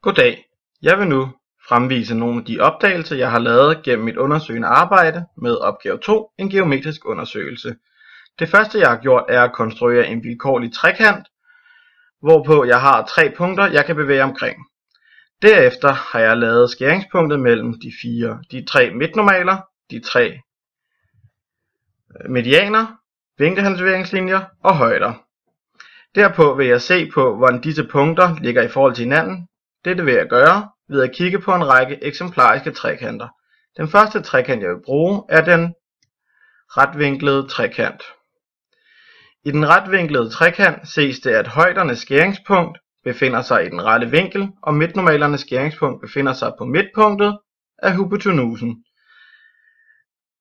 Goddag. Jeg vil nu fremvise nogle af de opdagelser, jeg har lavet gennem mit undersøgende arbejde med opgave 2, en geometrisk undersøgelse. Det første, jeg har gjort, er at konstruere en vilkårlig trekant, hvorpå jeg har 3 punkter, jeg kan bevæge omkring. Derefter har jeg lavet skæringspunktet mellem de 3 midtnormaler, de 3 medianer, vinkelhalveringslinjer og højder. Derpå vil jeg se på, hvordan disse punkter ligger i forhold til hinanden. Dette vil jeg gøre ved at kigge på en række eksemplariske trekanter. Den første trekant, jeg vil bruge, er den retvinklede trekant. I den retvinklede trekant ses det, at højdernes skæringspunkt befinder sig i den rette vinkel, og midtnormalernes skæringspunkt befinder sig på midtpunktet af hypotenusen.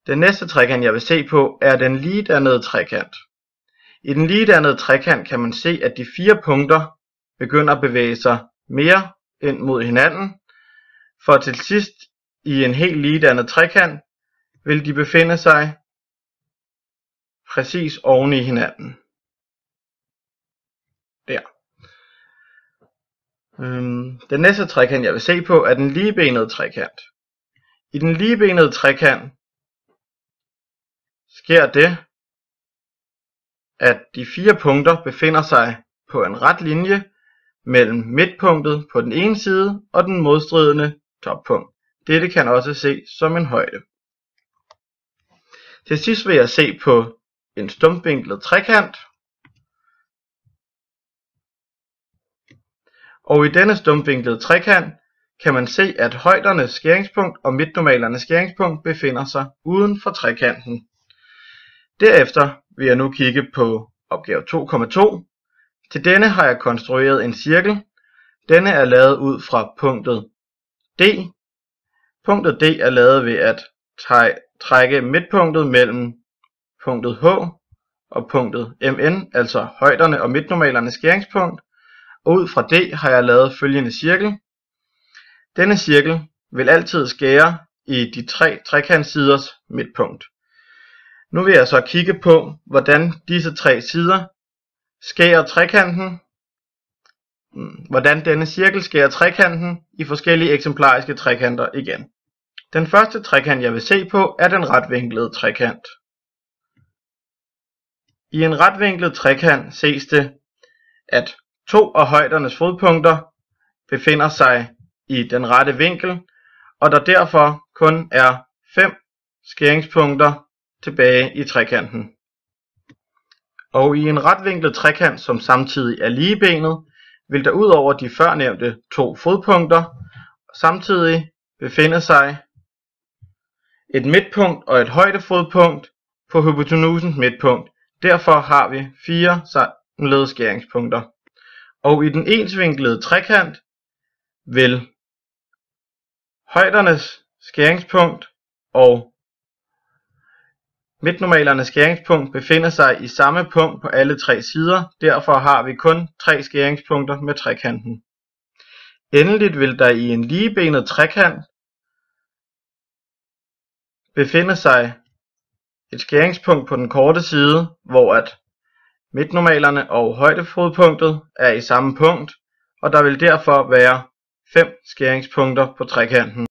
Den næste trekant, jeg vil se på, er den ligedannede trekant. I den ligedannede trekant kan man se, at de 4 punkter begynder at bevæge sig mere ind mod hinanden, for til sidst i en helt ligedannet trekant vil de befinde sig præcis oven i hinanden. Der. Den næste trekant, jeg vil se på, er den ligebenede trekant. I den ligebenede trekant sker det, at de 4 punkter befinder sig på en ret linje mellem midtpunktet på den ene side og den modstridende toppunkt. Dette kan også ses som en højde. Til sidst vil jeg se på en stumpvinklet trekant. Og i denne stumpvinklede trekant kan man se, at højdernes skæringspunkt og midtnormalernes skæringspunkt befinder sig uden for trekanten. Derefter vil jeg nu kigge på opgave 2,2. Til denne har jeg konstrueret en cirkel. Denne er lavet ud fra punktet D. Punktet D er lavet ved at trække midtpunktet mellem punktet H og punktet MN, altså højderne og midtnormalernes skæringspunkt. Og ud fra D har jeg lavet følgende cirkel. Denne cirkel vil altid skære i de 3 trekantsiders midtpunkt. Nu vil jeg så kigge på, hvordan disse 3 sider skærer trekanten, hvordan denne cirkel skærer trekanten i forskellige eksemplariske trekanter igen. Den første trekant, jeg vil se på, er den retvinklede trekant. I en retvinklet trekant ses det, at 2 af højdernes fodpunkter befinder sig i den rette vinkel, og der derfor kun er 5 skæringspunkter tilbage i trekanten. Og i en retvinklet trekant, som samtidig er ligebenet, vil der ud over de førnævnte 2 fodpunkter samtidig befinde sig et midtpunkt og et højdefodpunkt på hypotenusens midtpunkt. Derfor har vi 4 samlede skæringspunkter. Og i den ensvinklede trekant vil højdernes skæringspunkt og midtnormalernes skæringspunkt befinder sig i samme punkt på alle 3 sider. Derfor har vi kun 3 skæringspunkter med trekanten. Endeligt vil der i en ligebenet trekant befinde sig et skæringspunkt på den korte side, hvor at midtnormalerne og højdefodpunktet er i samme punkt, og der vil derfor være 5 skæringspunkter på trekanten.